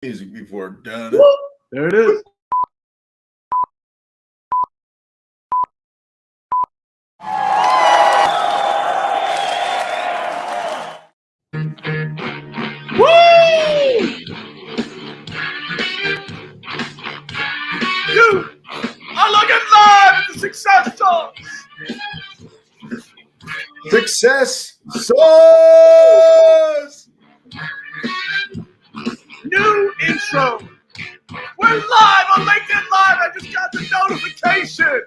music before. Done. There it is. You are looking live at the Success Sauce. Success Sauce. New intro. We're live on LinkedIn Live. I just got the notification.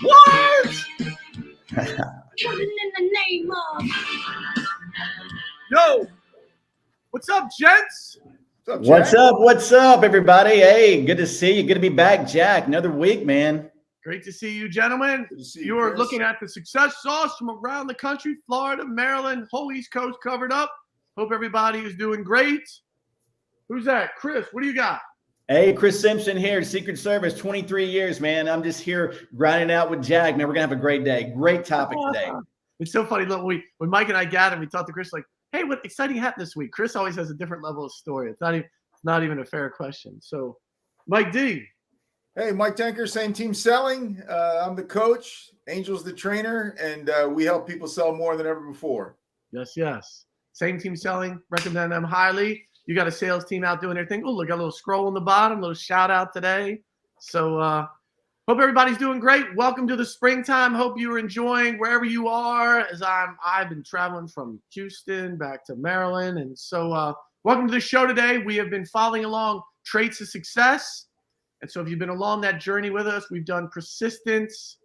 What? Coming in the name of. Yo, what's up, gents? What's up, everybody? Hey, good to see you. Good to be back, Jack. Another week, man. Great to see you, gentlemen. Good to see You you, are Chris. looking at the Success Sauce from around the country, Florida, Maryland, whole East Coast covered up. Hope everybody is doing great. Who's that? Chris, what do you got? Hey, Chris Simpson here, Secret Service, 23 years, man. I'm just here grinding out with Jack, man. We're going to have a great day. Great topic today. It's so funny. Look, when Mike and I gathered, we talked to Chris like, hey, what exciting happened this week? Chris always has a different level of story. It's not even a fair question. So, Mike D. Hey, Mike Tanker, same team selling. I'm the coach, Angel's the trainer, and we help people sell more than ever before. Yes. Same team selling. Recommend them highly. You got a sales team out doing their thing. Oh, look, got a little scroll on the bottom, a little shout out today. So hope everybody's doing great. Welcome to the springtime. Hope you are enjoying wherever you are. As I've been traveling from Houston back to Maryland. And so welcome to the show today. We have been following along traits of success. And so if you've been along that journey with us, we've done persistence,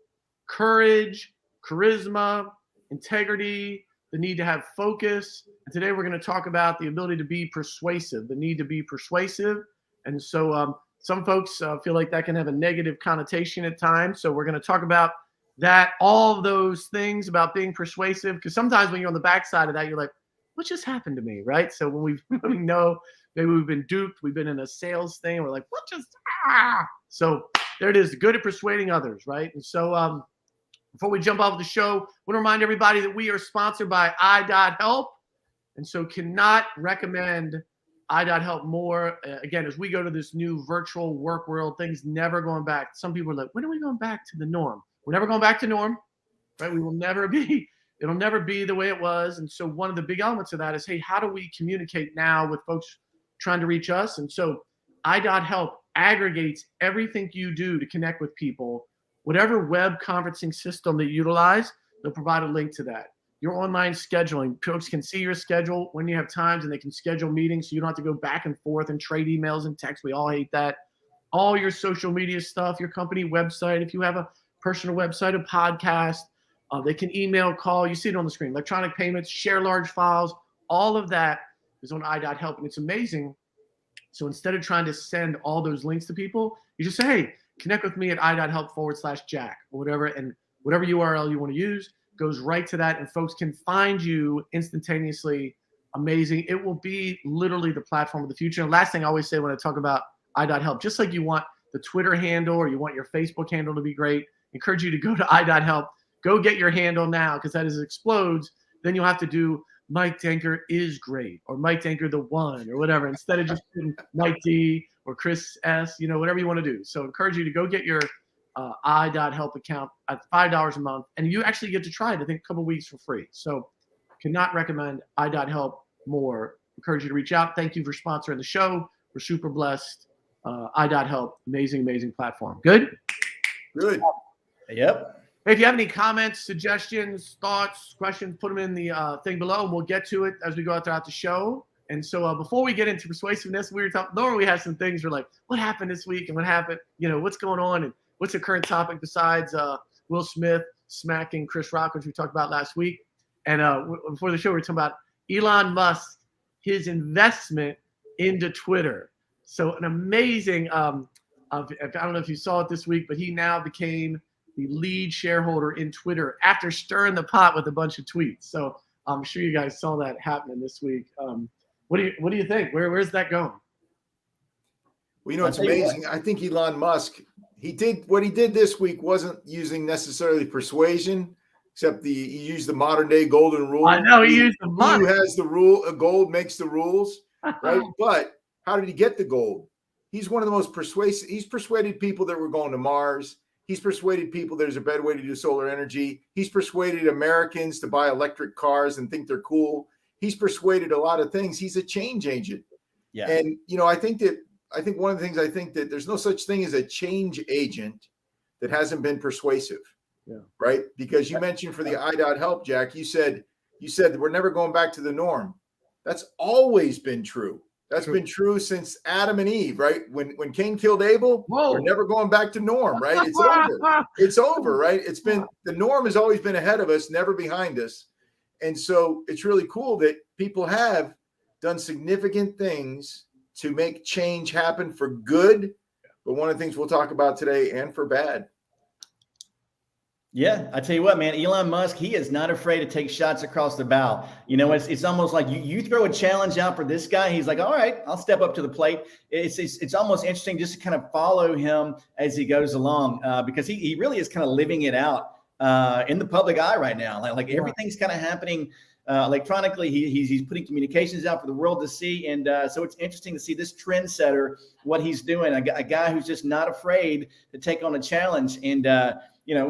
courage, charisma, integrity, the need to have focus. And today we're going to talk about the ability to be persuasive, the need to be persuasive. And so some folks feel like that can have a negative connotation at times. So we're going to talk about that, all of those things about being persuasive. Because sometimes when you're on the backside of that, you're like, what just happened to me, right? So when we know maybe we've been duped, we've been in a sales thing, and we're like, what just, So there it is, good at persuading others, right? And so before we jump off the show, I want to remind everybody that we are sponsored by I.Help. And so cannot recommend I.Help more. Again, as we go to this new virtual work world, things never going back. Some people are like, when are we going back to the norm? We're never going back to norm, right? We will never be. It'll never be the way it was. And so one of the big elements of that is, hey, how do we communicate now with folks trying to reach us? And so I.Help aggregates everything you do to connect with people. Whatever web conferencing system that you utilize, they'll provide a link to that. Your online scheduling, folks can see your schedule when you have times, and they can schedule meetings so you don't have to go back and forth and trade emails and texts. We all hate that. All your social media stuff, your company website, if you have a personal website, a podcast, they can email, call. You see it on the screen. Electronic payments, share large files, all of that is on I.Help, and it's amazing. So instead of trying to send all those links to people, you just say, hey, connect with me at I.Help/Jack or whatever, and whatever URL you want to use goes right to that, and folks can find you instantaneously. Amazing. It will be literally the platform of the future. And last thing I always say when I talk about I.Help, just like you want the Twitter handle or you want your Facebook handle to be great, encourage you to go to I.Help. Go get your handle now, because that as it explodes, then you'll have to do Mike Danker is great, or Mike Danker the one, or whatever, instead of just putting Mike D or Chris S, whatever you want to do. So encourage you to go get your I.Help account at $5 a month, and you actually get to try it, I think, a couple weeks for free. So cannot recommend I.Help more. Encourage you to reach out. Thank you for sponsoring the show. We're super blessed. I.Help, amazing platform. Good? Good. Yep. If you have any comments, suggestions, thoughts, questions, put them in the thing below, and we'll get to it as we go throughout the show. And so before we get into persuasiveness, we were talking, normally we have some things we're like, what happened this week and what happened, what's going on and what's the current topic besides Will Smith smacking Chris Rock, which we talked about last week. And before the show, we were talking about Elon Musk, his investment into Twitter. So an amazing, I don't know if you saw it this week, but he now became the lead shareholder in Twitter after stirring the pot with a bunch of tweets. So I'm sure you guys saw that happening this week. What do you think? Where's that going? Well, it's amazing. I think Elon Musk, what he did this week wasn't using necessarily persuasion, except he used the modern day golden rule. I know he used the money. Who has the rule? Gold makes the rules, right? But How did he get the gold? He's one of the most persuasive. He's persuaded people that we're going to Mars. He's persuaded people there's a better way to do solar energy. He's persuaded Americans to buy electric cars and think they're cool. He's persuaded a lot of things. He's a change agent. Yeah. And, I think one of the things I think that there's no such thing as a change agent that hasn't been persuasive. Yeah. Right. Because you mentioned for the I.help, Jack, you said that we're never going back to the norm. That's always been true. That's been true since Adam and Eve, right? When Cain killed Abel, we're never going back to norm, right? It's over. It's over, right? It's been, the norm has always been ahead of us, never behind us. And so it's really cool that people have done significant things to make change happen for good. But one of the things we'll talk about today, and for bad. Yeah, I tell you what, man, Elon Musk, he is not afraid to take shots across the bow. It's almost like you throw a challenge out for this guy. He's like, all right, I'll step up to the plate. It's almost interesting just to kind of follow him as he goes along because he really is kind of living it out in the public eye right now. Like everything's kind of happening electronically. He's putting communications out for the world to see. And so it's interesting to see this trendsetter, what he's doing, a guy who's just not afraid to take on a challenge. And,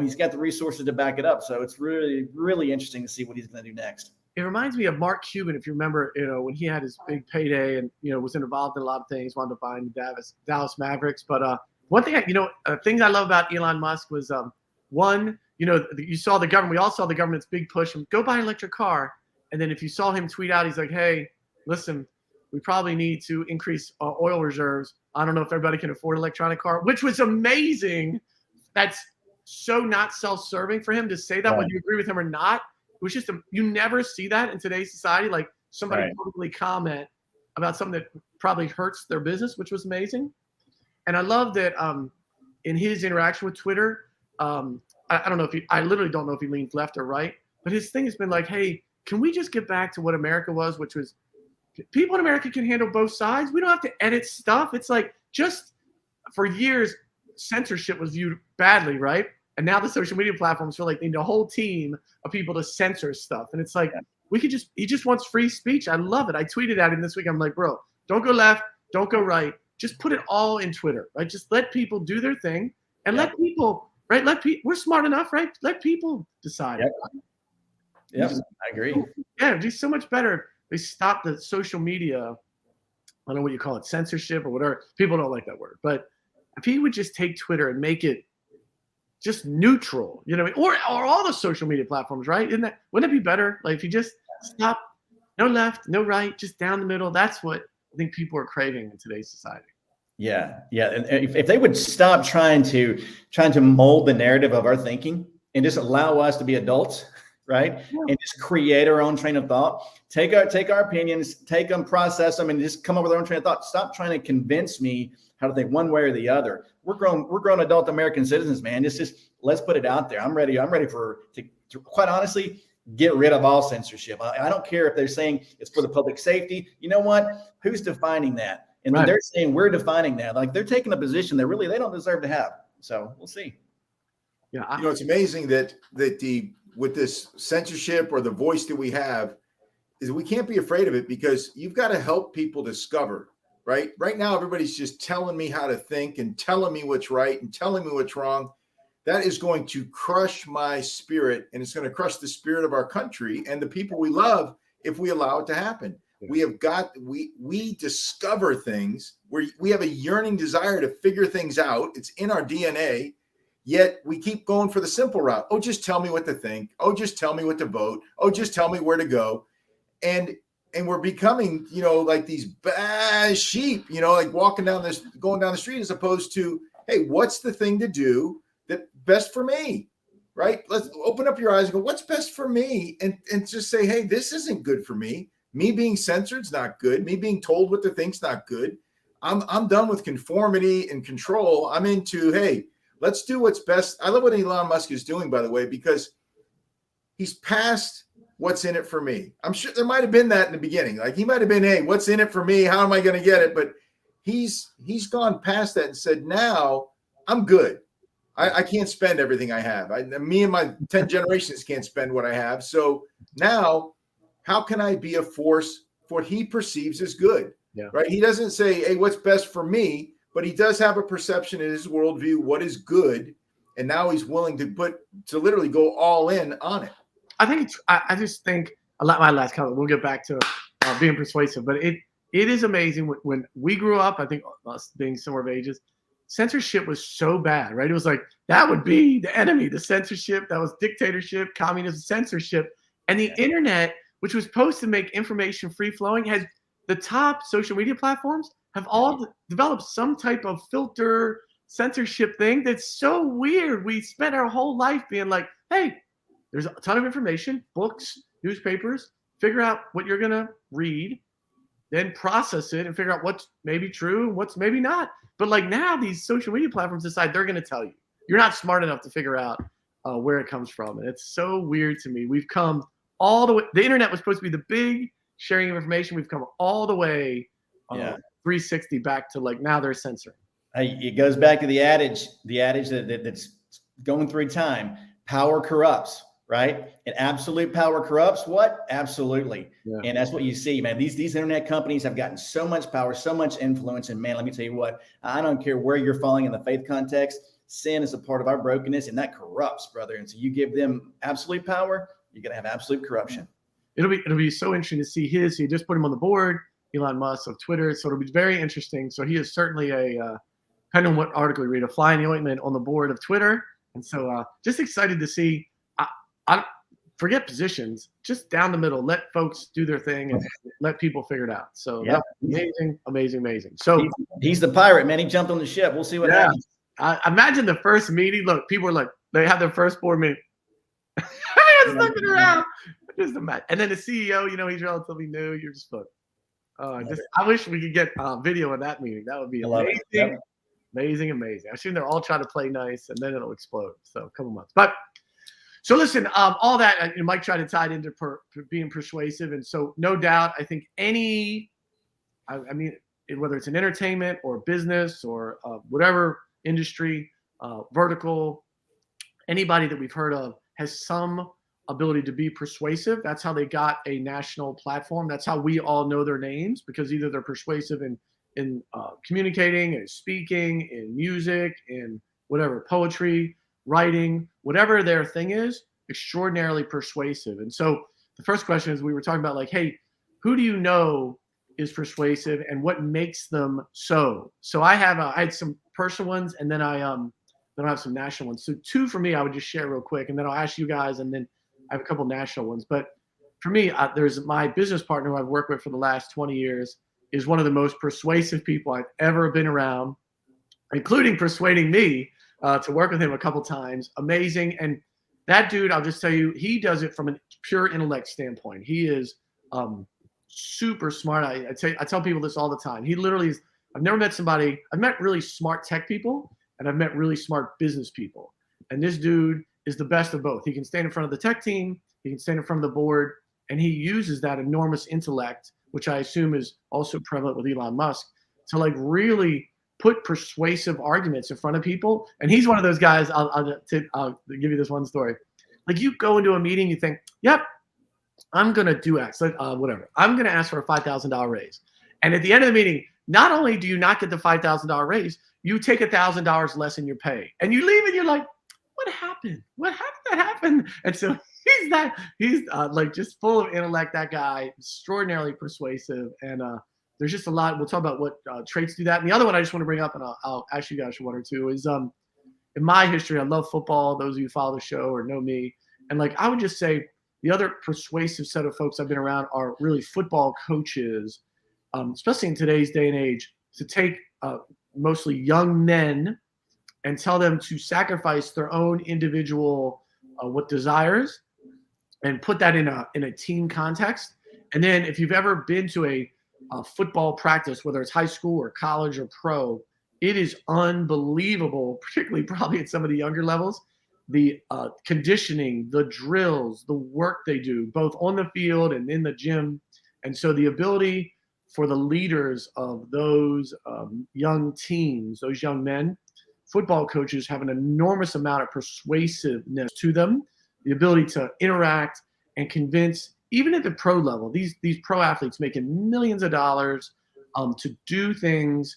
he's got the resources to back it up. So it's really, really interesting to see what he's going to do next. It reminds me of Mark Cuban, if you remember, when he had his big payday and, was involved in a lot of things, wanted to find Dallas Mavericks. But one thing, things I love about Elon Musk was, one, you saw the government, we all saw the government's big push, go buy an electric car. And then if you saw him tweet out, he's like, hey, listen, we probably need to increase oil reserves. I don't know if everybody can afford an electronic car, which was amazing. That's so not self-serving for him to say that, whether you agree with him or not. It was just, you never see that in today's society. Like somebody publicly comment about something that probably hurts their business, which was amazing. And I love that in his interaction with Twitter, I don't know if I literally don't know if he leans left or right, but his thing has been like, hey, can we just get back to what America was, which was people in America can handle both sides. We don't have to edit stuff. It's like, just for years, censorship was viewed badly, right? And now the social media platforms feel like they need a whole team of people to censor stuff. And it's like, he just wants free speech. I love it. I tweeted at him this week. I'm like, bro, don't go left, don't go right. Just put it all in Twitter, right? Just let people do their thing and let people, right? We're smart enough, right? Let people decide. Yep, I agree. Yeah, it'd be so much better if they stop the social media, I don't know what you call it, censorship or whatever. People don't like that word. But if he would just take Twitter and make it just neutral, or all the social media platforms, right? Wouldn't it be better? Like if you just stop, no left, no right, just down the middle. That's what I think people are craving in today's society. Yeah. And if they would stop trying to mold the narrative of our thinking and just allow us to be adults, right? Yeah. And just create our own train of thought, take our opinions, take them, process them, and just come up with our own train of thought. Stop trying to convince me how to think one way or the other. We're grown adult American citizens, man. Just let's put it out there. I'm ready to quite honestly get rid of all censorship. I don't care if they're saying it's for the public safety. You know what? Who's defining that? And then they're saying we're defining that. Like they're taking a position that really they don't deserve to have. So we'll see. Yeah, it's amazing that with this censorship or the voice that we have, is we can't be afraid of it because you've got to help people discover. Right now, everybody's just telling me how to think and telling me what's right and telling me what's wrong. That is going to crush my spirit, and it's going to crush the spirit of our country and the people we love if we allow it to happen. Yeah. We discover things where we have a yearning desire to figure things out. It's in our DNA, yet we keep going for the simple route. Oh, just tell me what to think. Oh, just tell me what to vote. Oh, just tell me where to go. And we're becoming, like these bad sheep, like going down the street, as opposed to, hey, what's the thing to do that best for me, right? Let's open up your eyes and go, what's best for me? And just say, hey, this isn't good for me. Me being censored is not good. Me being told what to think's not good. I'm done with conformity and control. I'm into, hey, let's do what's best. I love what Elon Musk is doing, by the way, because he's past what's in it for me. I'm sure there might have been that in the beginning. Like he might have been, hey, what's in it for me? How am I going to get it? But he's gone past that and said, now I'm good. I can't spend everything I have. Me and my 10 generations can't spend what I have. So now how can I be a force for what he perceives as good? right? He doesn't say, hey, what's best for me? But he does have a perception in his worldview, what is good. And now he's willing to literally go all in on it. I think I just think my last comment, we'll get back to being persuasive, but it is amazing when we grew up, I think us being similar of ages, censorship was so bad, right? It was like, that would be the enemy, the censorship, that was dictatorship, communism, censorship. And the internet, which was supposed to make information free flowing, has the top social media platforms have all developed some type of filter censorship thing that's so weird. We spent our whole life being like, hey, there's a ton of information, books, newspapers, figure out what you're going to read, then process it and figure out what's maybe true and what's maybe not. But like now these social media platforms decide they're going to tell you. You're not smart enough to figure out where it comes from. And it's so weird to me. We've come all the way. The internet was supposed to be the big sharing of information. We've come all the way 360 back to like now they're censoring. It goes back to the adage that's going through time. Power corrupts, right? And absolute power corrupts what? Absolutely. Yeah. And that's what you see, man. These internet companies have gotten so much power, so much influence. And man, let me tell you what, I don't care where you're falling in the faith context. Sin is a part of our brokenness, and that corrupts, brother. And so you give them absolute power, you're going to have absolute corruption. It'll be so interesting to see he just put him on the board, Elon Musk of Twitter. So it'll be very interesting. So he is certainly depending on what article you read, a fly in the ointment on the board of Twitter. And so just excited to see, I forget positions, just down the middle, let folks do their thing and let people figure it out. So that's amazing. So he's the pirate, man. He jumped on the ship. We'll see what happens. I imagine the first meeting, look, people are like, they have their first board meeting. Everyone's looking around. Just imagine. And then the CEO, he's relatively new. You're just like, I wish we could get video of that meeting. That would be amazing. Amazing. I assume they're all trying to play nice, and then it'll explode. So a couple months. But so listen, all that Mike tried to tie it into being persuasive, and so no doubt, I think whether it's an entertainment or business or whatever industry, vertical, anybody that we've heard of has some ability to be persuasive. That's how they got a national platform. That's how we all know their names, because either they're persuasive in communicating and speaking, in music, in whatever, poetry, writing, whatever their thing is, extraordinarily persuasive. And so the first question is, we were talking about like, hey, who do you know is persuasive and what makes them so? So I had some personal ones, and then I have some national ones. So two for me, I would just share real quick, and then I'll ask you guys, and then I have a couple national ones. But for me, there's my business partner who I've worked with for the last 20 years is one of the most persuasive people I've ever been around, including persuading me to work with him a couple times. Amazing. And that dude, I'll just tell you, he does it from a pure intellect standpoint. He is super smart. I tell people this all the time. He literally is. I've never met somebody. I've met really smart tech people, and I've met really smart business people. And this dude is the best of both. He can stand in front of the tech team. He can stand in front of the board, and he uses that enormous intellect, which I assume is also prevalent with Elon Musk, to like really put persuasive arguments in front of people. And he's one of those guys. I'll give you this one story. Like, you go into a meeting, you think, yep, I'm going to do X, whatever. I'm going to ask for a $5,000 raise. And at the end of the meeting, not only do you not get the $5,000 raise, you take $1,000 less in your pay. And you leave and you're like, what happened? How did that happen? And so he's like just full of intellect, that guy, extraordinarily persuasive. And there's just a lot. We'll talk about what traits do that. And the other one I just want to bring up, and I'll ask you guys for one or two, is in my history, I love football. Those of you who follow the show or know me. And like, I would just say the other persuasive set of folks I've been around are really football coaches, especially in today's day and age, to take mostly young men and tell them to sacrifice their own individual desires and put that in a team context. And then if you've ever been to a football practice, whether it's high school or college or pro, it is unbelievable, particularly probably at some of the younger levels, the conditioning, the drills, the work they do, both on the field and in the gym. And so the ability for the leaders of those young teams, those young men, football coaches have an enormous amount of persuasiveness to them, the ability to interact and convince, even at the pro level, these pro athletes making millions of dollars, to do things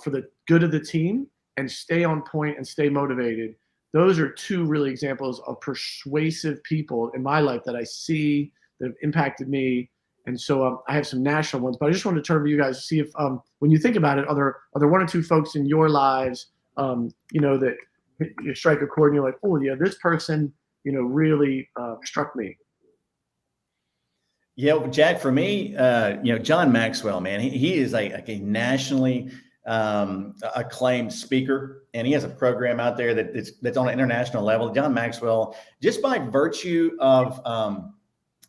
for the good of the team and stay on point and stay motivated. Those are two really examples of persuasive people in my life that I see that have impacted me. And so I have some national ones, but I just wanted to turn to you guys to see if, when you think about it, are there one or two folks in your lives, that you strike a chord and you're like, oh yeah, this person, really struck me. Yeah, Jack, for me, John Maxwell, man, he is a nationally acclaimed speaker, and he has a program out there that's on an international level. John Maxwell, just by virtue of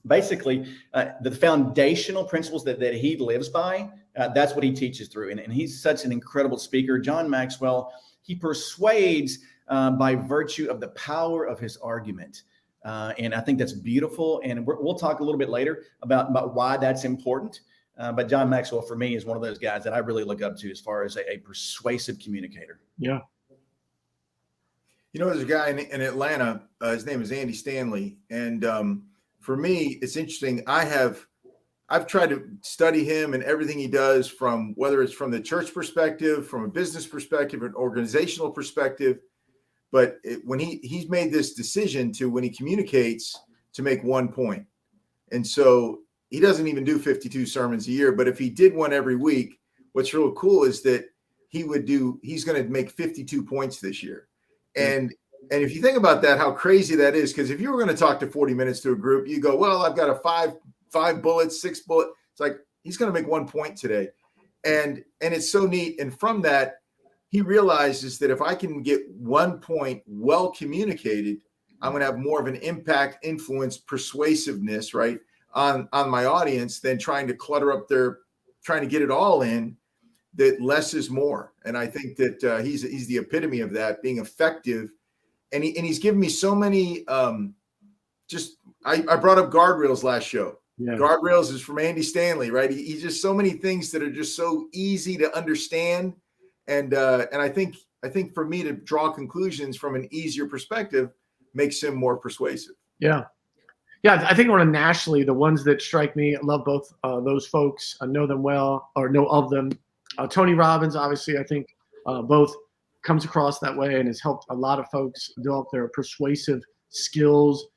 basically the foundational principles that he lives by, that's what he teaches through. And he's such an incredible speaker. John Maxwell, he persuades by virtue of the power of his argument. And I think that's beautiful. And we'll talk a little bit later about why that's important. But John Maxwell, for me, is one of those guys that I really look up to as far as a persuasive communicator. Yeah. There's a guy in Atlanta. His name is Andy Stanley. And for me, it's interesting. I've tried to study him and everything he does, from whether it's from the church perspective, from a business perspective, an organizational perspective. But when he's made this decision when he communicates, to make 1 point. And so he doesn't even do 52 sermons a year, but if he did one every week, what's real cool is that he's going to make 52 points this year. And if you think about that, how crazy that is, because if you were going to talk to 40 minutes to a group, you go, well, I've got a five bullets, 6 bullet. It's like, he's going to make 1 point today. And it's so neat. And from that, he realizes that if I can get 1 point well communicated, I'm going to have more of an impact, influence, persuasiveness, right, on my audience than trying to clutter up trying to get it all in. That less is more. And I think that he's the epitome of that, being effective. And he's given me so many, I brought up guardrails last show. Yeah. Guardrails is from Andy Stanley, right? He's just so many things that are just so easy to understand. And I think for me to draw conclusions from an easier perspective makes him more persuasive. Yeah. Yeah. I think nationally, the ones that strike me, I love both those folks. I know them well, or know of them. Tony Robbins, obviously, I think both comes across that way and has helped a lot of folks develop their persuasive skills.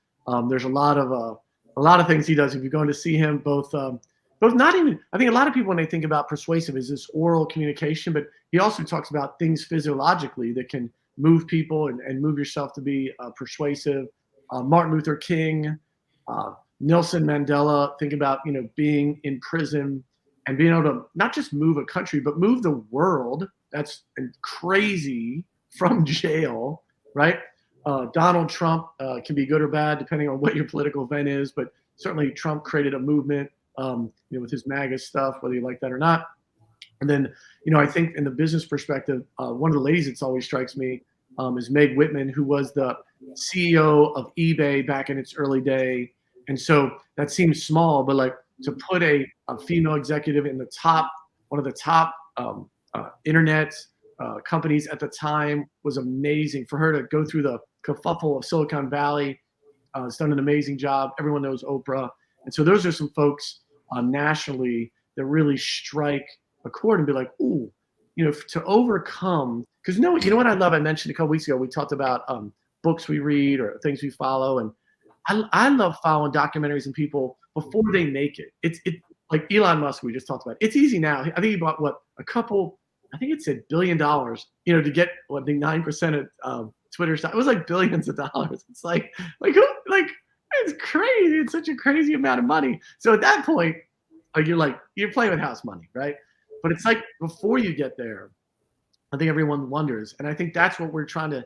There's a lot of things he does. If you're going to see him, both not even, I think a lot of people, when they think about persuasive, is this oral communication, but he also talks about things physiologically that can move people and move yourself to be persuasive. Martin Luther King, Nelson Mandela, think about, being in prison and being able to not just move a country, but move the world. That's crazy, from jail, right? Donald Trump can be good or bad depending on what your political event is, but certainly Trump created a movement, with his MAGA stuff, whether you like that or not. And then, I think in the business perspective, one of the ladies that always strikes me is Meg Whitman, who was the CEO of eBay back in its early day. And so that seems small, but like to put a female executive in one of the top internet companies at the time was amazing. For her to go through the kerfuffle of Silicon Valley, has done an amazing job. Everyone knows Oprah. And so those are some folks nationally that really strike a chord and be like, ooh, to overcome, because you know what I love? I mentioned a couple weeks ago, we talked about books we read or things we follow. And I love following documentaries and people before they make it. It's like Elon Musk, we just talked about. It's easy now. I think he bought I think it said $1 billion, to get 9% of Twitter stock. It was like billions of dollars. It's like it's crazy. It's such a crazy amount of money. So at that point, you're playing with house money, right? But it's like before you get there, I think everyone wonders. And I think that's what we're trying to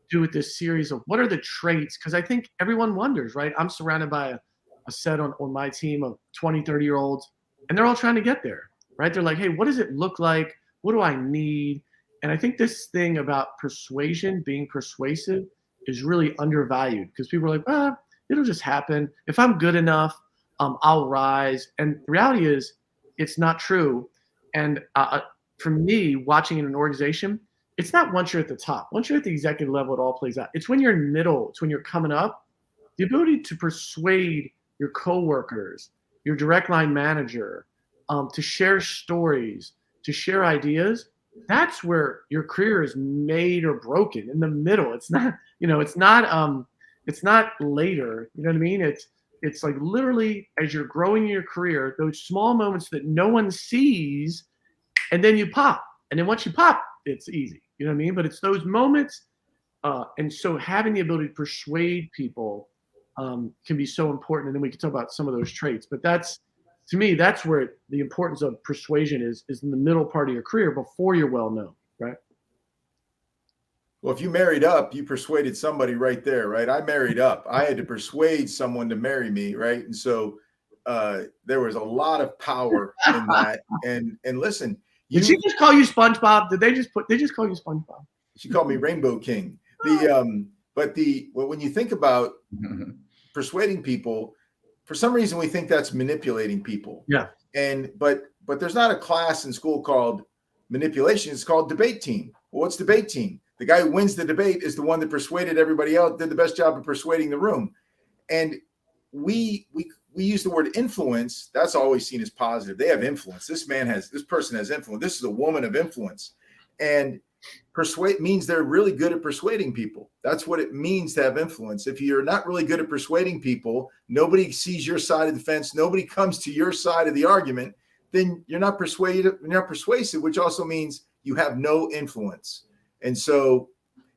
do with this series of what are the traits? Because I think everyone wonders, right? I'm surrounded by a set on my team of 20, 30-year-olds, and they're all trying to get there, right? They're like, hey, what does it look like? What do I need? And I think this thing about persuasion, being persuasive, is really undervalued because people are like, it'll just happen. If I'm good enough, I'll rise. And the reality is it's not true. And for me, watching in an organization, it's not once you're at the top. Once you're at the executive level, it all plays out. It's when you're in the middle. It's when you're coming up. The ability to persuade your coworkers, your direct line manager, to share stories, to share ideas, that's where your career is made or broken, in the middle. It's not, it's not later. You know what I mean? It's like literally as you're growing in your career, those small moments that no one sees, and then you pop. And then once you pop, it's easy. You know what I mean? But it's those moments. And so having the ability to persuade people can be so important. And then we can talk about some of those traits. But that's, to me, that's where the importance of persuasion is in the middle part of your career before you're well known, right? Well, if you married up, you persuaded somebody right there, right? I married up. I had to persuade someone to marry me, right? And so there was a lot of power in that. And listen, Did she just call you SpongeBob? Did they just call you SpongeBob? She called me Rainbow King. But when you think about persuading people, for some reason we think that's manipulating people. Yeah. But there's not a class in school called manipulation. It's called debate team. Well, what's debate team? The guy who wins the debate is the one that persuaded everybody else, did the best job of persuading the room. And we use the word influence. That's always seen as positive. They have influence. This person has influence. This is a woman of influence. And persuade means they're really good at persuading people. That's what it means to have influence. If you're not really good at persuading people, nobody sees your side of the fence, nobody comes to your side of the argument, then you're not persuasive, which also means you have no influence. And so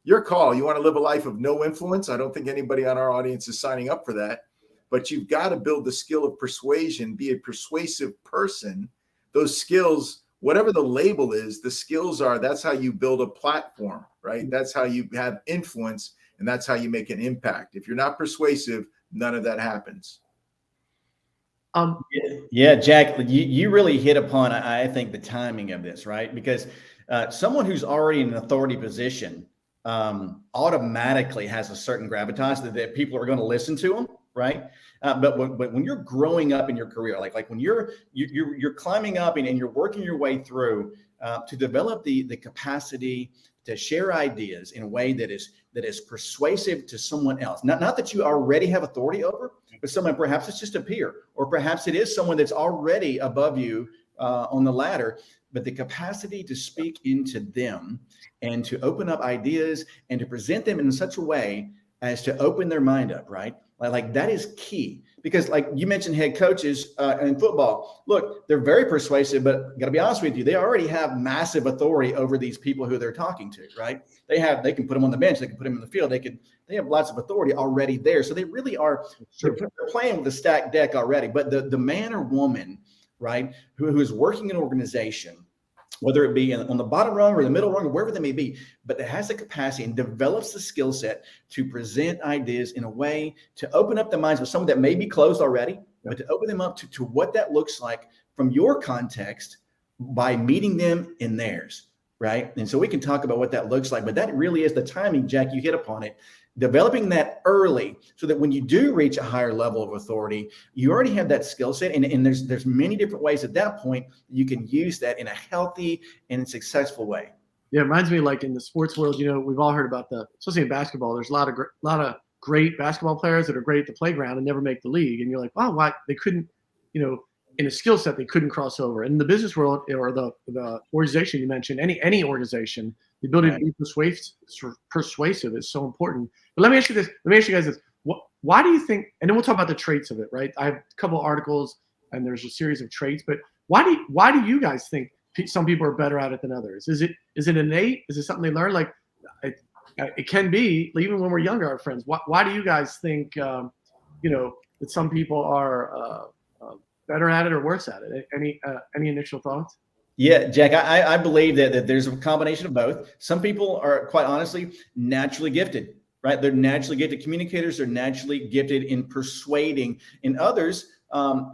your call, you want to live a life of no influence. I don't think anybody on our audience is signing up for that, but you've got to build the skill of persuasion, be a persuasive person. Those skills, whatever the label is, the skills are, that's how you build a platform, right? That's how you have influence, and that's how you make an impact. If you're not persuasive, none of that happens. Yeah, Jack, you really hit upon, I think, the timing of this, right? Because someone who's already in an authority position automatically has a certain gravitas that people are going to listen to them, right? But when you're growing up in your career, like when you're climbing up and you're working your way through to develop the capacity to share ideas in a way that is persuasive to someone else, not that you already have authority over, but someone, perhaps it's just a peer, or perhaps it is someone that's already above you on the ladder, but the capacity to speak into them and to open up ideas and to present them in such a way as to open their mind up, right? Like that is key, because like you mentioned, head coaches in football, look, they're very persuasive, but got to be honest with you, they already have massive authority over these people who they're talking to, right? They can put them on the bench, they can put them in the field, they have lots of authority already there. So they really are, they're playing with a stacked deck already. But the man or woman, right, who is working in an organization, whether it be on the bottom rung or the middle rung or wherever they may be, but that has the capacity and develops the skill set to present ideas in a way to open up the minds of someone that may be closed already, but to open them up to what that looks like from your context by meeting them in theirs, right? And so we can talk about what that looks like, but that really is the timing, Jack, you hit upon it. Developing that early so that when you do reach a higher level of authority, you already have that skill set. And there's many different ways at that point you can use that in a healthy and successful way. Yeah, it reminds me, like in the sports world, we've all heard about especially in basketball, there's a lot of great basketball players that are great at the playground and never make the league. And you're like, wow, why they couldn't, in a skill set, they couldn't cross over. And in the business world, or the organization you mentioned, any organization, the ability to be persuasive is so important. But let me ask you this. Let me ask you guys this. Why do you think, and then we'll talk about the traits of it, right? I have a couple of articles and there's a series of traits, but why do you guys think some people are better at it than others? Is it innate? Is it something they learn? Like it can be, even when we're younger, our friends. Why do you guys think, that some people are better at it or worse at it? Any initial thoughts? Yeah, Jack, I believe that there's a combination of both. Some people are, quite honestly, naturally gifted, right? They're naturally gifted communicators. They're naturally gifted in persuading, and others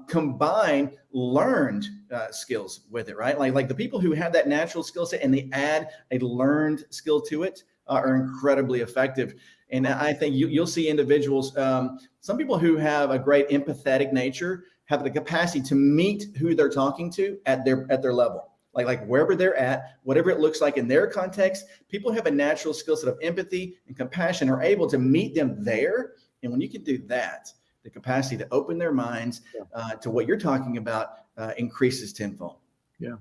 combine learned skills with it, right? Like the people who have that natural skill set and they add a learned skill to it are incredibly effective. And I think you'll see individuals, some people who have a great empathetic nature have the capacity to meet who they're talking to at their level. Like wherever they're at, whatever it looks like in their context, people have a natural skill set of empathy and compassion, are able to meet them there. And when you can do that, the capacity to open their minds to what you're talking about increases tenfold. Yeah.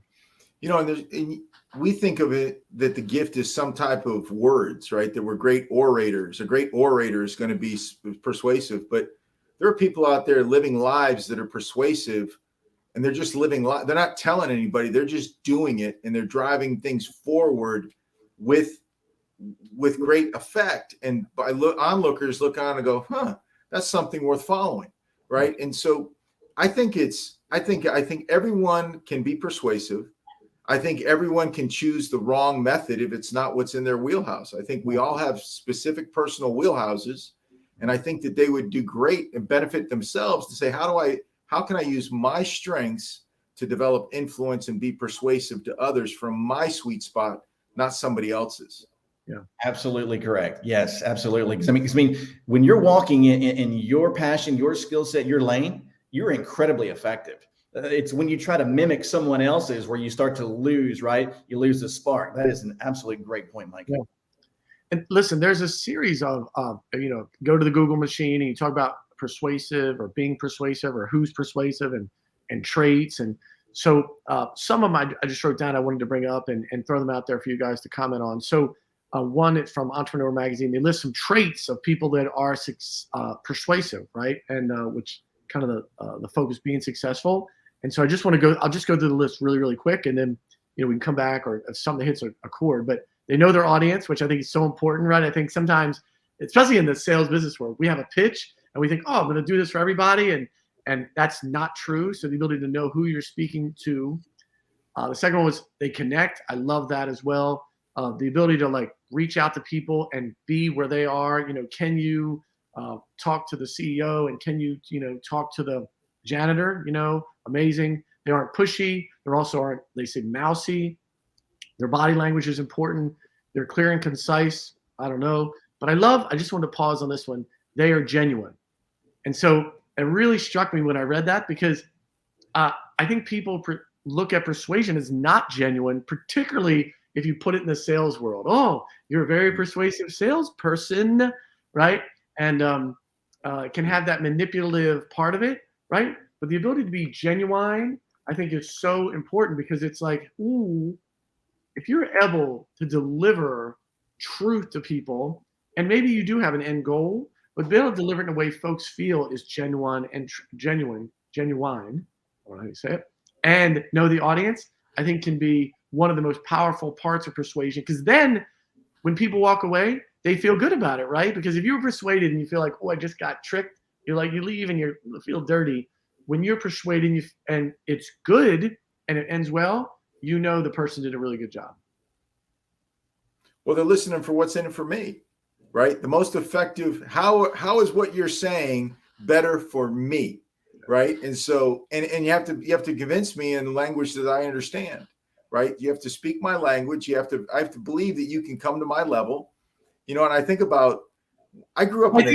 You know, and we think of it that the gift is some type of words, right? That we're great orators. A great orator is going to be persuasive, but there are people out there living lives that are persuasive, and they're just living life. They're not telling anybody. They're just doing it, and they're driving things forward with great effect. And onlookers look on and go, "Huh, that's something worth following," right? And so, I think everyone can be persuasive. I think everyone can choose the wrong method if it's not what's in their wheelhouse. I think we all have specific personal wheelhouses, and I think that they would do great and benefit themselves to say, how can I use my strengths to develop influence and be persuasive to others from my sweet spot, not somebody else's. Yeah, absolutely correct. Yes, absolutely. Because I mean, when you're walking in your passion, your skill set, your lane, you're incredibly effective. It's when you try to mimic someone else's where you start to lose, right? You lose the spark. That is an absolutely great point, Mike. Yeah. And listen, there's a series of, go to the Google machine and you talk about persuasive or being persuasive or who's persuasive and traits. And so some of them I just wrote down I wanted to bring up and throw them out there for you guys to comment on. So one is from Entrepreneur Magazine. They list some traits of people that are persuasive, right? And which kind of the focus being successful. And so I'll just go through the list really, really quick. And then, we can come back or if something hits a chord, but they know their audience, which I think is so important, right? I think sometimes, especially in the sales business world, we have a pitch and we think, oh, I'm going to do this for everybody. And that's not true. So the ability to know who you're speaking to. The second one was they connect. I love that as well. The ability to reach out to people and be where they are. Can you talk to the CEO and can you, talk to the janitor, amazing. They aren't pushy. They're also aren't, they say mousy. Their body language is important. They're clear and concise. I don't know, but I just want to pause on this one. They are genuine. And so it really struck me when I read that because I think people look at persuasion as not genuine, particularly if you put it in the sales world. Oh, you're a very persuasive salesperson, right? And can have that manipulative part of it, right? But the ability to be genuine, I think is so important because it's if you're able to deliver truth to people, and maybe you do have an end goal, but be able to deliver it in a way folks feel is genuine and genuine, I don't know how you say it, and know the audience, I think can be one of the most powerful parts of persuasion. Because then when people walk away, they feel good about it, right? Because if you were persuaded and you feel like, oh, I just got tricked, you leave and you feel dirty. When you're persuading and it's good and it ends well, the person did a really good job. Well, they're listening for what's in it for me, right? The most effective, how is what you're saying better for me, right? And so, and you have to convince me in language that I understand, right? You have to speak my language. I have to believe that you can come to my level, and I think about, I grew up. But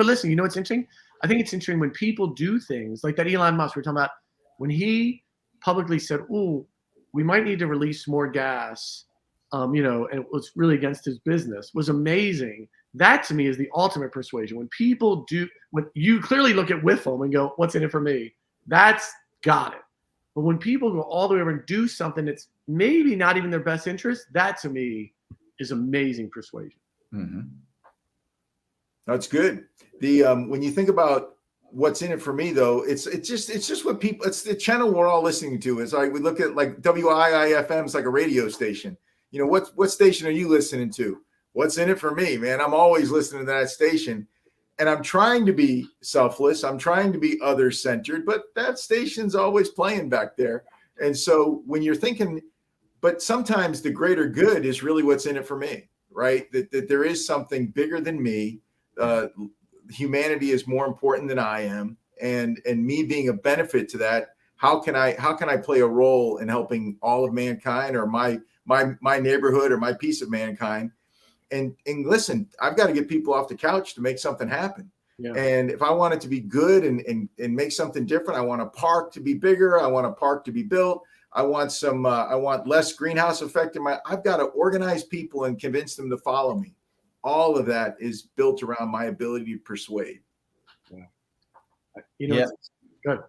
listen, what's interesting? I think it's interesting when people do things like that. Elon Musk, we're talking about when he publicly said, "Oh, we might need to release more gas," and it was really against his business. Was amazing. That to me is the ultimate persuasion. When people when you clearly look at Whiffle and go, "What's in it for me?" That's got it. But when people go all the way over and do something that's maybe not even their best interest, that to me is amazing persuasion. Mm-hmm. That's good. The when you think about what's in it for me, though, it's just what people. It's the channel we're all listening to. It's like we look at WIIFM is like a radio station. What station are you listening to? What's in it for me, man? I'm always listening to that station, and I'm trying to be selfless. I'm trying to be other-centered, but that station's always playing back there. And so when you're thinking, but sometimes the greater good is really what's in it for me, right? That there is something bigger than me. Humanity is more important than I am, and me being a benefit to that. How can I play a role in helping all of mankind, or my neighborhood, or my piece of mankind? And listen, I've got to get people off the couch to make something happen. Yeah. And if I want it to be good and make something different, I want a park to be bigger. I want a park to be built. I want less greenhouse effect I've got to organize people and convince them to follow me. All of that is built around my ability to persuade. Yeah. You know, Yeah.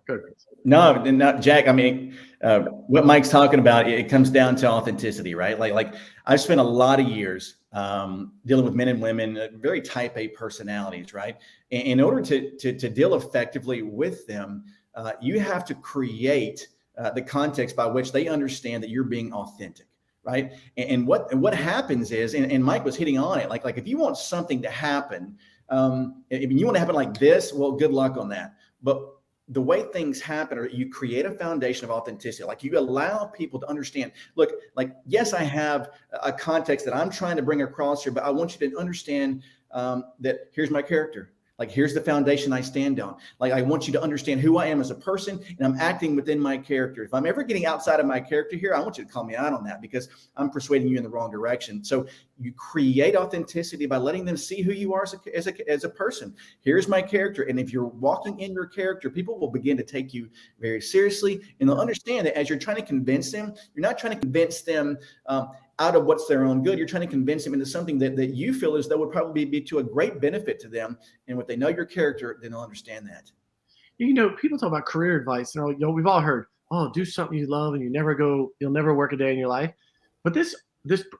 Good. No, Jack. I mean, what Mike's talking about, it comes down to authenticity, right? Like I've spent a lot of years dealing with men and women, very type A personalities, right? In order to deal effectively with them, you have to create the context by which they understand that you're being authentic, right? And what happens is, and Mike was hitting on it, like if you want something to happen, if you want to happen like this, well, good luck on that. But the way things happen, or you create a foundation of authenticity, like you allow people to understand, look, like, yes, I have a context that I'm trying to bring across here, but I want you to understand that here's my character. Like, here's the foundation I stand on. Like, I want you to understand who I am as a person, and I'm acting within my character. If I'm ever getting outside of my character here, I want you to call me out on that, because I'm persuading you in the wrong direction. So you create authenticity by letting them see who you are as a person. Here's my character. And if you're walking in your character, people will begin to take you very seriously, and they'll understand that as you're trying to convince them, you're not trying to convince them out of what's their own good. You're trying to convince them into something that you feel as though would probably be to a great benefit to them. And when they know your character, then they'll understand that. You know, people talk about career advice. You know, we've all heard, oh, do something you love and you'll never work a day in your life. But this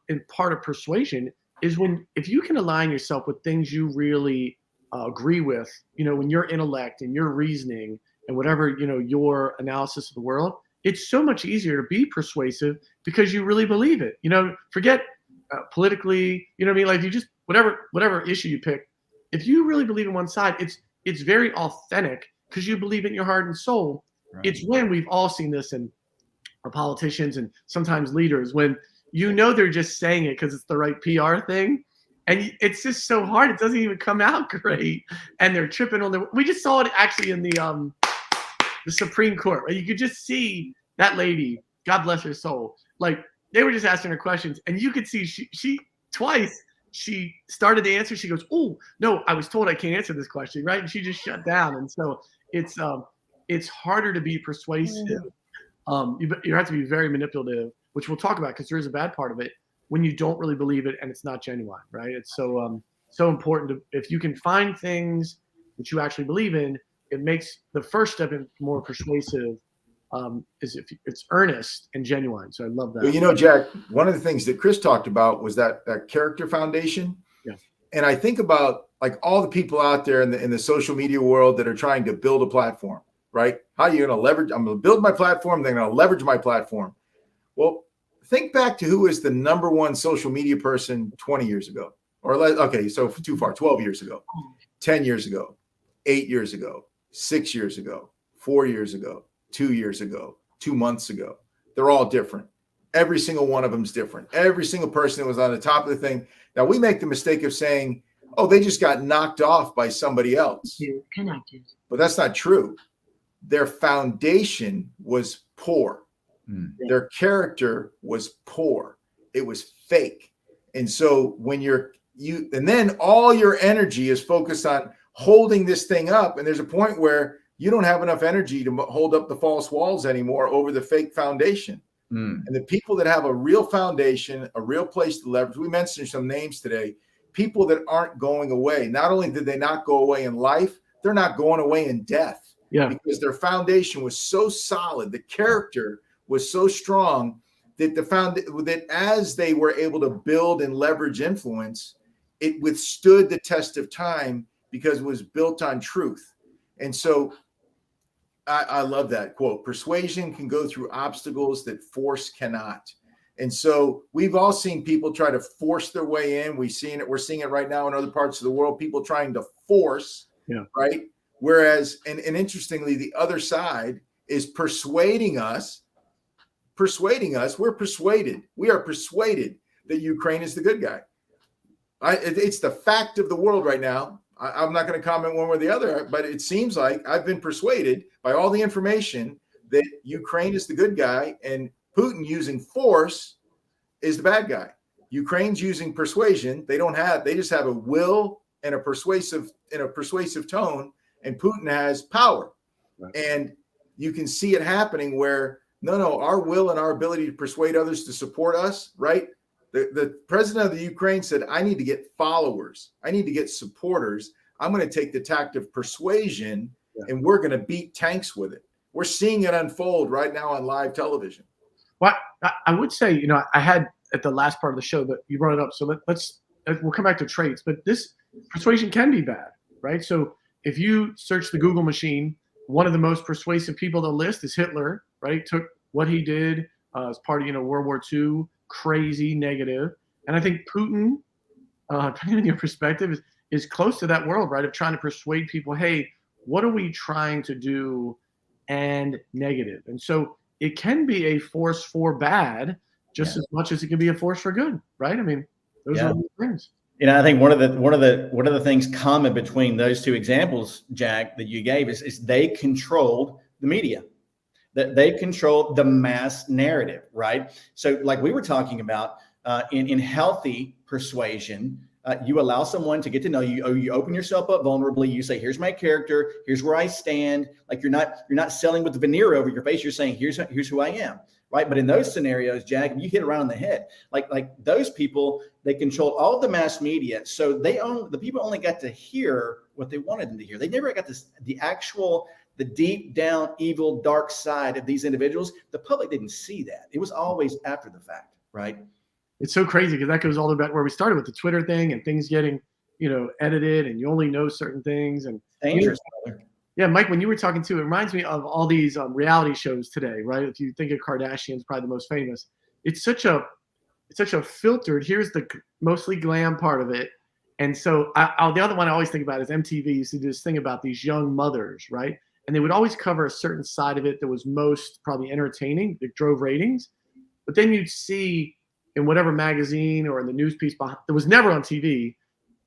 in part of persuasion is if you can align yourself with things you really agree with, you know, when your intellect and your reasoning and whatever, you know, your analysis of the world, it's so much easier to be persuasive because you really believe it. You know, forget politically, you know what I mean? Like, you just, whatever issue you pick, if you really believe in one side, it's very authentic because you believe it in your heart and soul. Right. It's when we've all seen this in our politicians and sometimes leaders, when you know they're just saying it because it's the right PR thing. And it's just so hard. It doesn't even come out great. And they're tripping on we just saw it actually in the Supreme Court, right? You could just see that lady, God bless her soul. Like, they were just asking her questions, and you could see she twice she started to answer. She goes, "Oh no, I was told I can't answer this question," right? And she just shut down. And so it's harder to be persuasive. You have to be very manipulative, which we'll talk about because there is a bad part of it when you don't really believe it and it's not genuine, right? It's so important if you can find things that you actually believe in. It makes the first step in more persuasive is if it's earnest and genuine. So I love that. Well, you know, Jack, one of the things that Chris talked about was that character foundation. Yeah. And I think about like all the people out there in the social media world that are trying to build a platform, right? How are you going to leverage? I'm going to build my platform. They're going to leverage my platform. Well, think back to who was the number one social media person 20 years ago, or okay, so too far, 12 years ago, 10 years ago, 8 years ago, 6 years ago, 4 years ago, 2 years ago, 2 months ago. They're all different. Every single one of them is different. Every single person that was on the top of the thing. Now, we make the mistake of saying, oh, they just got knocked off by somebody else. Connected. But that's not true. Their foundation was poor. Their character was poor. It was fake. And so when and then all your energy is focused on holding this thing up. And there's a point where you don't have enough energy to hold up the false walls anymore over the fake foundation. And the people that have a real foundation, a real place to leverage, we mentioned some names today, people that aren't going away. Not only did they not go away in life, they're not going away in death. Yeah. Because their foundation was so solid, the character was so strong that that as they were able to build and leverage influence, it withstood the test of time because it was built on truth. And so I love that quote. Persuasion can go through obstacles that force cannot. And so we've all seen people try to force their way in. We're seeing it right now in other parts of the world, people trying to force, right? Whereas, and interestingly, the other side is persuading us. We're persuaded. We are persuaded that Ukraine is the good guy. It's the fact of the world right now. I'm not going to comment one way or the other, but it seems like I've been persuaded by all the information that Ukraine is the good guy and Putin using force is the bad guy. Ukraine's using persuasion. They just have a will and a persuasive tone, and Putin has power. Right. And you can see it happening where no, our will and our ability to persuade others to support us, right? The president of the Ukraine said, I need to get followers. I need to get supporters. I'm going to take the tact of persuasion and we're going to beat tanks with it. We're seeing it unfold right now on live television. Well, I would say, I had at the last part of the show, but you brought it up. So we'll come back to traits, but this persuasion can be bad, right? So if you search the Google machine, one of the most persuasive people on the list is Hitler, right? Took what he did as part of, World War II, crazy, negative. And I think Putin, depending on your perspective, is close to that world, right? Of trying to persuade people, hey, what are we trying to do? And negative. And so it can be a force for bad just as much as it can be a force for good, right? I mean, those are the things. I think one of the things common between those two examples, Jack, that you gave is they controlled the media, that they controlled the mass narrative, right? So like we were talking about in healthy persuasion, you allow someone to get to know you. You open yourself up vulnerably. You say, "Here's my character. Here's where I stand." Like you're not selling with the veneer over your face. You're saying, "Here's who I am." Right. But in those scenarios, Jack, you hit around the head. Like those people, they controlled all of the mass media. So the people only got to hear what they wanted them to hear. They never got the deep down evil, dark side of these individuals. The public didn't see that. It was always after the fact. Right. It's so crazy because that goes all about where we started with the Twitter thing and things getting, edited, and you only know certain things. And dangerous. Yeah, Mike, when you were talking to, it reminds me of all these reality shows today, right? If you think of Kardashians, probably the most famous. It's such a filtered. Here's the mostly glam part of it, and so the other one I always think about is MTV used to do this thing about these young mothers, right? And they would always cover a certain side of it that was most probably entertaining, that drove ratings. But then you'd see in whatever magazine or in the news piece that was never on TV,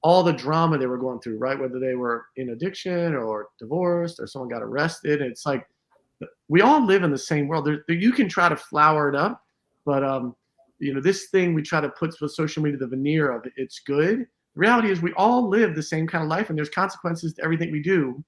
all the drama they were going through, right? Whether they were in addiction or divorced or someone got arrested. And it's like, we all live in the same world. You can try to flower it up, but this thing we try to put with social media, the veneer of it's good. The reality is we all live the same kind of life, and there's consequences to everything we do.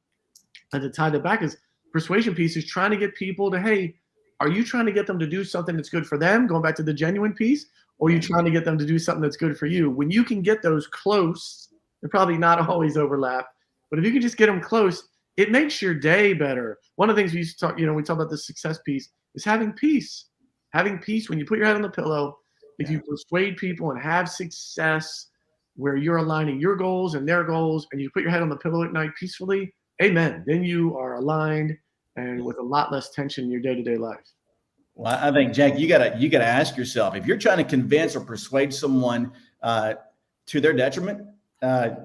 And to tie that back is persuasion piece is trying to get people to, hey, are you trying to get them to do something that's good for them? Going back to the genuine piece. Or are you trying to get them to do something that's good for you? When you can get those close, they're probably not always overlap, but if you can just get them close, it makes your day better. One of the things we used to talk, we talk about the success piece is having peace. Having peace when you put your head on the pillow, if you persuade people and have success where you're aligning your goals and their goals, and you put your head on the pillow at night peacefully, amen. Then you are aligned and with a lot less tension in your day-to-day life. Well, I think, Jack, you gotta ask yourself, if you're trying to convince or persuade someone to their detriment,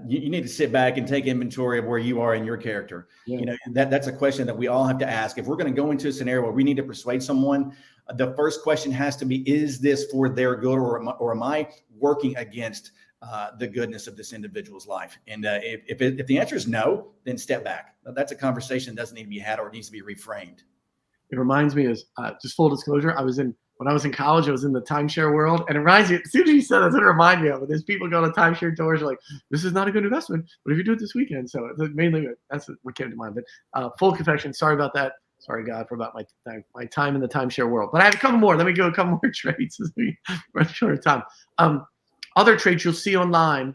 you need to sit back and take inventory of where you are in your character. Yeah. That's a question that we all have to ask. If we're going to go into a scenario where we need to persuade someone, the first question has to be, is this for their good, or am I working against the goodness of this individual's life? And if the answer is no, then step back. That's a conversation that doesn't need to be had, or it needs to be reframed. It reminds me of just full disclosure. When I was in college, I was in the timeshare world, and it reminds me. As soon as you said that's what it reminded me of. But there's people going to timeshare tours, like, this is not a good investment, but if you do it this weekend, so mainly that's what came to mind. But full confession, sorry about that. Sorry, God, for about my time in the timeshare world. But I have a couple more. Let me go a couple more traits as we run short of time. Other traits you'll see online: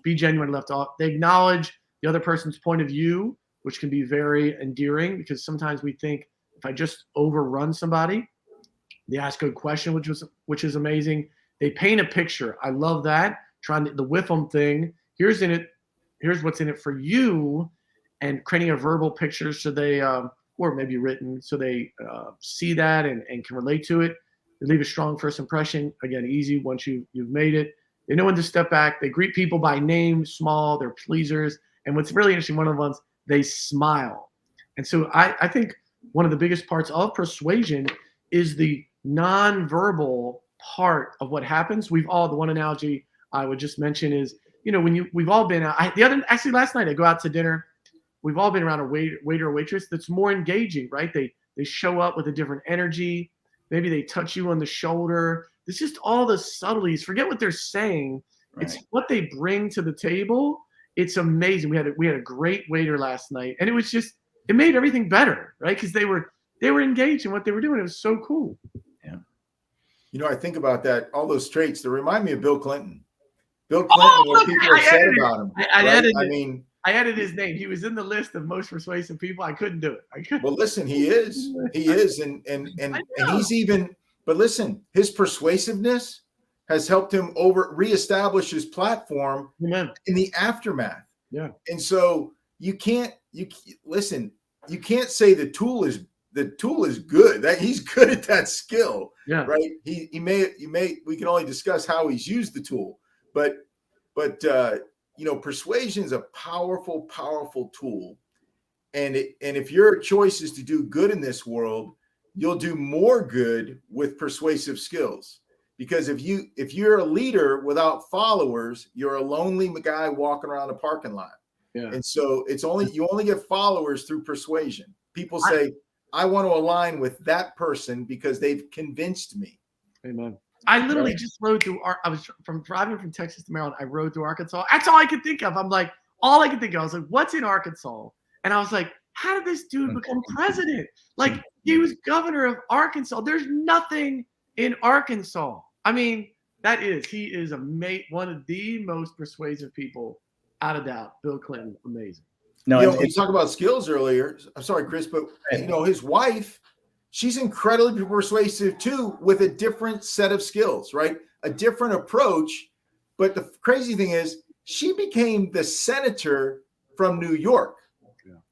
be genuine, left off. They acknowledge the other person's point of view, which can be very endearing, because sometimes we think, if I just overrun somebody, they ask a good question, which is amazing. They paint a picture. I love that. Trying the Whiffum thing. Here's what's in it for you, and creating a verbal picture so they, or maybe written, so they see that and can relate to it. They leave a strong first impression. Again, easy once you've made it. They know when to step back. They greet people by name, small. They're pleasers. And what's really interesting, one of the ones, they smile. And so I think one of the biggest parts of persuasion is the nonverbal part of what happens. The one analogy I would just mention is, we've all been out. Actually last night I go out to dinner. We've all been around a waiter or waitress that's more engaging, right? They show up with a different energy. Maybe they touch you on the shoulder. It's just all the subtleties. Forget what they're saying. Right. It's what they bring to the table. It's amazing. We had a great waiter last night, and it made everything better, right? Because they were engaged in what they were doing. It was so cool. Yeah. I think about that, all those traits, they remind me of Bill Clinton. Bill Clinton, what people have said about him. I mean, I added his name. He was in the list of most persuasive people. I couldn't do it. I couldn't. Well, listen, he is, and he's even. But listen, his persuasiveness has helped him reestablish his platform Amen. in the aftermath. Yeah. And so you can't say the tool is good. That he's good at that skill. Yeah. Right. We can only discuss how he's used the tool, but persuasion is a powerful, powerful tool. And if your choice is to do good in this world, you'll do more good with persuasive skills. Because if you're a leader without followers, you're a lonely guy walking around a parking lot. Yeah. And so you only get followers through persuasion. People say, I want to align with that person because they've convinced me. Amen. I literally just rode through. I was driving from Texas to Maryland. I rode through Arkansas. That's all I could think of. I'm like, all I could think of. I was like, what's in Arkansas? And I was like, how did this dude become president? Like, he was governor of Arkansas. There's nothing in Arkansas. I mean, he is one of the most persuasive people, out of doubt. Bill Clinton, amazing. No, we talked about skills earlier. I'm sorry, Chris, but his wife, she's incredibly persuasive too, with a different set of skills, right? A different approach. But the crazy thing is, she became the senator from New York,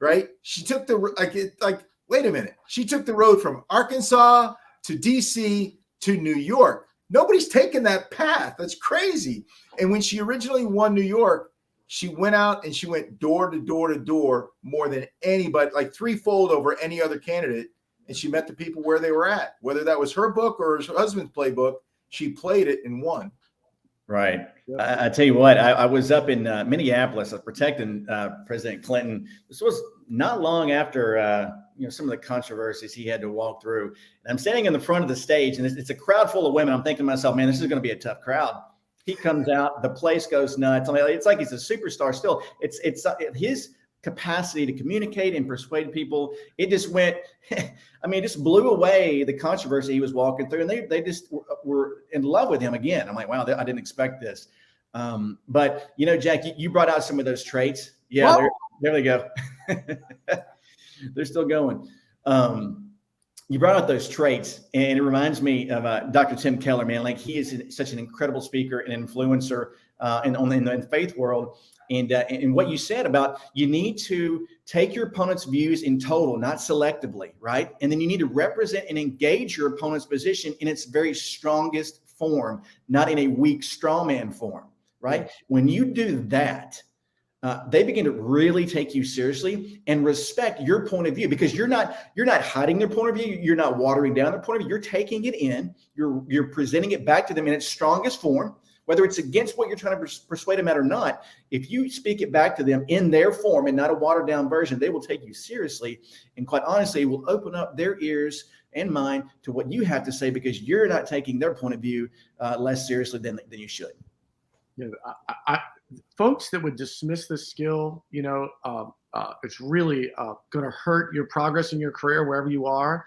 right? She took wait a minute. She took the road from Arkansas to DC to New York. Nobody's taken that path. That's crazy. And when she originally won New York, she went out and she went door to door to door more than anybody, like threefold over any other candidate. And she met the people where they were at, whether that was her book or her husband's playbook. She played it and won. Right. I tell you what, I was up in Minneapolis protecting President Clinton. This was not long after some of the controversies he had to walk through. And I'm standing in the front of the stage, and it's a crowd full of women. I'm thinking to myself, man, this is going to be a tough crowd. He comes out, the place goes nuts. I mean, it's like he's a superstar still. It's his capacity to communicate and persuade people. It just went, it just blew away the controversy he was walking through. And they just were in love with him again. I'm like, wow, I didn't expect this. But, Jack, you brought out some of those traits. Yeah, there they go. They're still going. You brought out those traits, and it reminds me of Dr. Tim Keller, man. Like, he is such an incredible speaker and influencer in the faith world. And what you said about you need to take your opponent's views in total, not selectively, right? And then you need to represent and engage your opponent's position in its very strongest form, not in a weak straw man form, right? When you do that, they begin to really take you seriously and respect your point of view, because you're not hiding their point of view. You're not watering down their point of view. You're taking it in. You're presenting it back to them in its strongest form, whether it's against what you're trying to persuade them at or not. If you speak it back to them in their form and not a watered down version, they will take you seriously. And quite honestly, will open up their ears and mind to what you have to say, because you're not taking their point of view less seriously than you should. Yeah, folks that would dismiss this skill, it's really going to hurt your progress in your career wherever you are.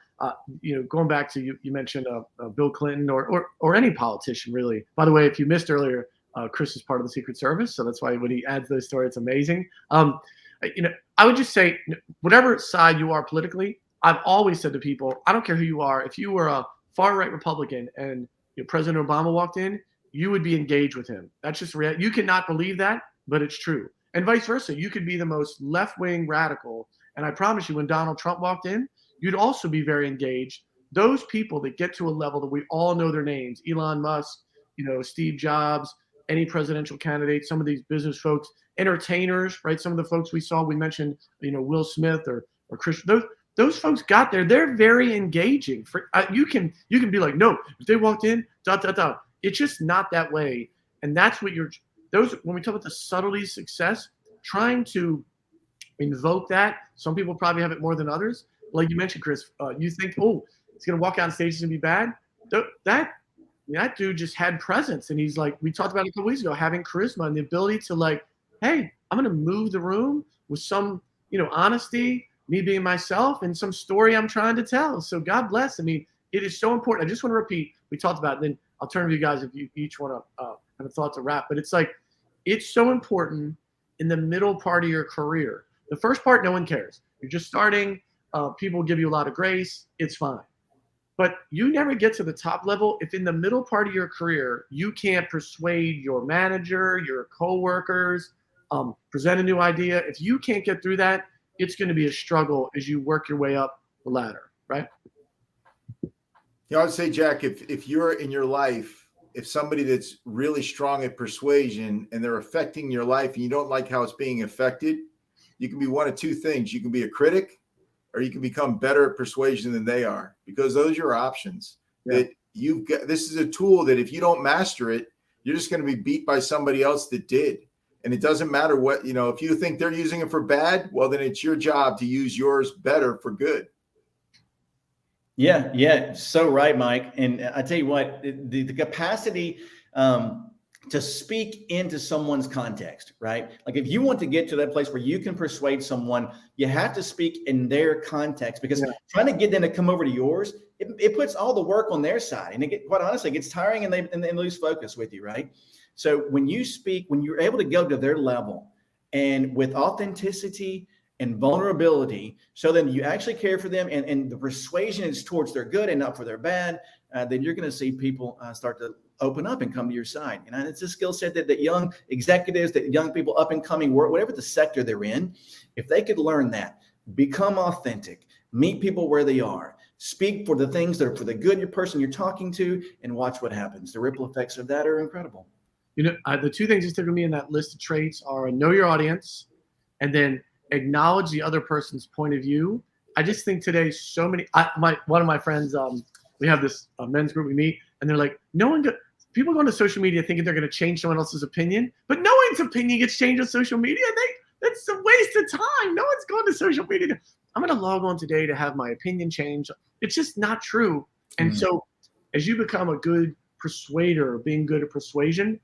Going back to you mentioned Bill Clinton or any politician, really. By the way, if you missed earlier, Chris is part of the Secret Service, so that's why when he adds those stories, it's amazing. I would just say, whatever side you are politically, I've always said to people, I don't care who you are. If you were a far right Republican and President Obama walked in, you would be engaged with him. That's just real. You cannot believe that, but it's true. And vice versa. You could be the most left-wing radical, and I promise you, when Donald Trump walked in, you'd also be very engaged. Those people that get to a level that we all know their names, Elon Musk, Steve Jobs, any presidential candidate, some of these business folks, entertainers, right? Some of the folks we mentioned, Will Smith or Chris, those folks got there. They're very engaging. You can be like, no, if they walked in, ... It's just not that way. And that's what when we talk about the subtlety of success, trying to invoke that. Some people probably have it more than others. Like you mentioned, Chris, you think, he's going to walk out on stage, it's going to be bad. That dude just had presence. And he's like, we talked about it a couple weeks ago, having charisma and the ability to hey, I'm going to move the room with some, honesty, me being myself, and some story I'm trying to tell. So God bless. I mean, it is so important. I just want to repeat, we talked about it, then I'll turn to you guys if you each want to have a thought to wrap. But it's so important in the middle part of your career. The first part, no one cares. You're just starting. People give you a lot of grace. It's fine. But you never get to the top level if in the middle part of your career, you can't persuade your manager, your coworkers, present a new idea. If you can't get through that, it's going to be a struggle as you work your way up the ladder, right? I would say, Jack, if you're in your life, if somebody that's really strong at persuasion and they're affecting your life and you don't like how it's being affected, you can be one of two things. You can be a critic, or you can become better at persuasion than they are, because those are your options. Yeah. That you've got. This is a tool that if you don't master it, you're just going to be beat by somebody else that did. And it doesn't matter what, if you think they're using it for bad, well, then it's your job to use yours better for good. Yeah. So right, Mike. And I tell you what, the capacity to speak into someone's context, right? Like if you want to get to that place where you can persuade someone, you have to speak in their context, because trying to get them to come over to yours, it puts all the work on their side. And quite honestly, it gets tiring and they lose focus with you, right? So when you speak, when you're able to go to their level and with authenticity and vulnerability, so then you actually care for them and the persuasion is towards their good and not for their bad, then you're going to see people start to open up and come to your side. And it's a skill set that young executives, that young people up and coming, whatever the sector they're in, if they could learn that, become authentic, meet people where they are, speak for the things that are for the good of your person you're talking to, and watch what happens. The ripple effects of that are incredible. The two things that stick with me in that list of traits are know your audience and then acknowledge the other person's point of view. I just think today one of my friends, we have this men's group we meet, and they're like, people go into social media thinking they're going to change someone else's opinion, but no one's opinion gets changed on social media. That's a waste of time. No one's going to social media. I'm going to log on today to have my opinion changed. It's just not true. And so as you become a good persuader, being good at persuasion,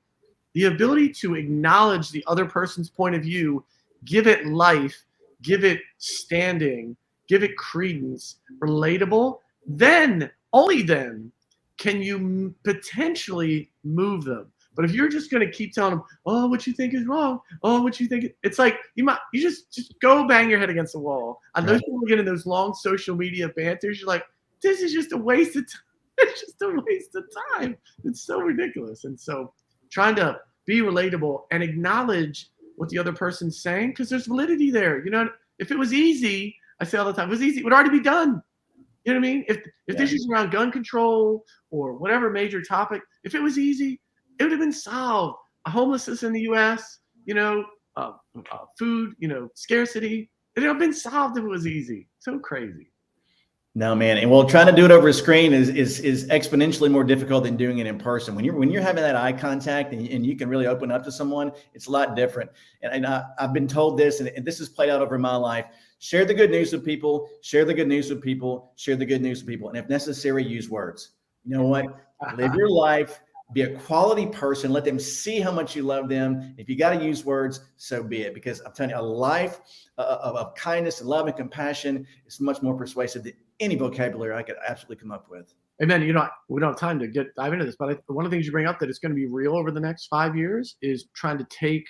the ability to acknowledge the other person's point of view, give it life, give it standing, give it credence, relatable, then, only then, can you potentially move them. But if you're just going to keep telling them, oh, what you think is wrong, oh, what you think, it's like you just go bang your head against the wall. And those people get in those long social media banters, you're like, this is just a waste of time. It's just a waste of time. It's so ridiculous. And so trying to be relatable and acknowledge what the other person's saying, because there's validity there. If it was easy, I say all the time, if it was easy, it would already be done. You know what I mean? If this is around gun control or whatever major topic, if it was easy, it would have been solved. Homelessness in the U.S., food, scarcity, it would have been solved if it was easy. So crazy. No, man. And trying to do it over a screen is exponentially more difficult than doing it in person. When you're having that eye contact and you can really open up to someone, it's a lot different. And I've been told this, and this has played out over my life. Share the good news with people, share the good news with people, share the good news with people. And if necessary, use words. You know what? Live your life, be a quality person. Let them see how much you love them. If you got to use words, so be it. Because I'm telling you, a life of kindness and love and compassion is much more persuasive than any vocabulary I could absolutely come up with. Amen. We don't have time to dive into this, but one of the things you bring up that it's going to be real over the next 5 years is trying to take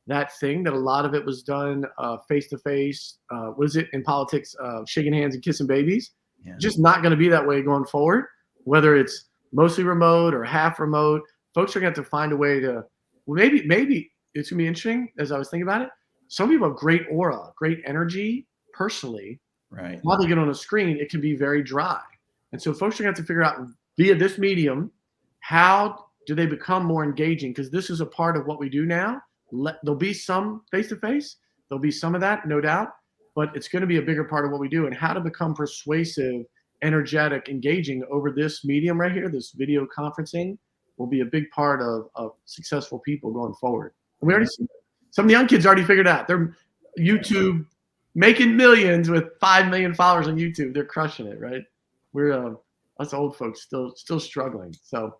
that thing that a lot of it was done face-to-face. What is it in politics? Shaking hands and kissing babies. Yeah. Just not going to be that way going forward, whether it's mostly remote or half remote. Folks are going to have to find a way to, maybe it's going to be interesting as I was thinking about it. Some people have great aura, great energy personally. Right. While they get on a screen, it can be very dry. And so folks are going to have to figure out via this medium, how do they become more engaging? Because this is a part of what we do now. There'll be some face-to-face. There'll be some of that, no doubt. But it's going to be a bigger part of what we do. And how to become persuasive, energetic, engaging over this medium right here, this video conferencing, will be a big part of successful people going forward. And we already see some of the young kids already figured out. They're YouTube making millions with 5 million followers on YouTube. They're crushing it, right? We're us old folks still struggling. So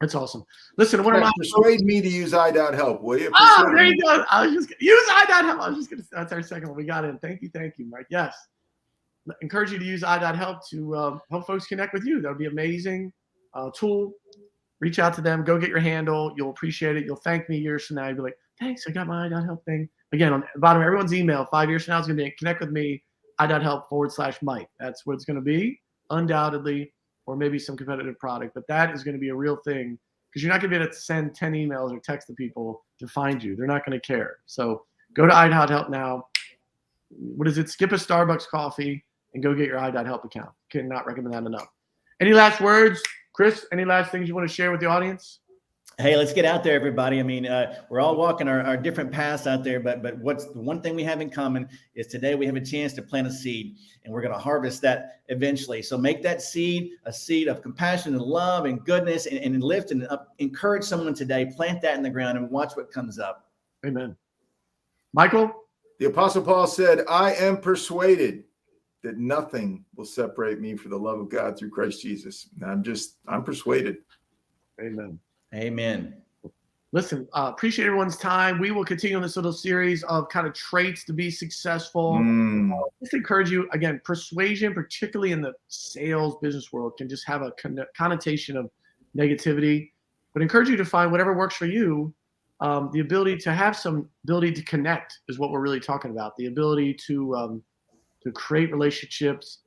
that's awesome. Listen, persuade me to use I.help, will you? Oh, there you go. I was just use I.help. That's our second one. We got in. Thank you, Mike. Yes. Encourage you to use I.help to help folks connect with you. That would be amazing tool. reach out to them, go get your handle. You'll appreciate it. You'll thank me years from now. You'll be like, thanks, I got my I.help thing. Again, on the bottom of everyone's email, 5 years from now, it's going to be connect with me, I.help/Mike. That's what it's going to be, undoubtedly, or maybe some competitive product. But that is going to be a real thing because you're not going to be able to send 10 emails or text to people to find you. They're not going to care. So go to I.help now. What is it? Skip a Starbucks coffee and go get your I.help account. Cannot recommend that enough. Any last words? Chris, any last things you want to share with the audience? Hey, let's get out there, everybody. I mean, we're all walking our different paths out there, but what's the one thing we have in common is today we have a chance to plant a seed, and we're going to harvest that eventually. So make that seed a seed of compassion and love and goodness, and lift and encourage someone today. Plant that in the ground and watch what comes up. Amen. Michael? The Apostle Paul said, I am persuaded that nothing will separate me from the love of God through Christ Jesus. And I'm persuaded. Amen. Amen. Listen, appreciate everyone's time. We will continue on this little series of kind of traits to be successful. Just encourage you, again, persuasion, particularly in the sales business world, can just have a connotation of negativity. But encourage you to find whatever works for you. The ability to have some ability to connect is what we're really talking about. The ability to create relationships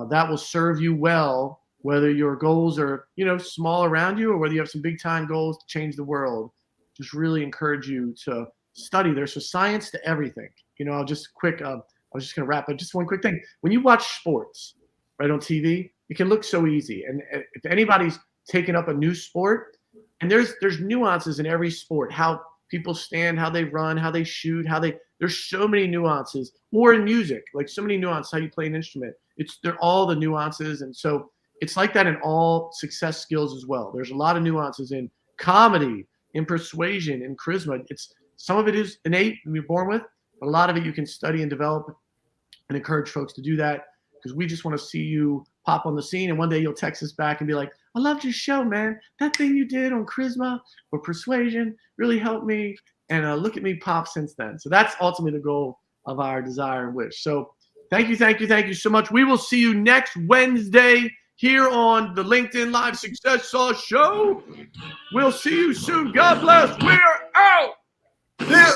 that will serve you well, whether your goals are, small around you or whether you have some big time goals to change the world. Just really encourage you to study. There's a science to everything. I was just going to wrap up. Just one quick thing. When you watch sports, right, on TV, it can look so easy. And if anybody's taken up a new sport, and there's nuances in every sport, how people stand, how they run, how they shoot, there's so many nuances. Or in music, like so many nuances, how you play an instrument. They're all the nuances. And so it's like that in all success skills as well. There's a lot of nuances in comedy, in persuasion, in charisma. Some of it is innate and you're born with, but a lot of it you can study and develop, and encourage folks to do that because we just want to see you pop on the scene. And one day you'll text us back and be like, I loved your show, man. That thing you did on charisma or persuasion really helped me. And look at me pop since then. So that's ultimately the goal of our desire and wish. So thank you so much. We will see you next Wednesday here on the LinkedIn Live Success Sauce Show. We'll see you soon. God bless. We're out. Yeah.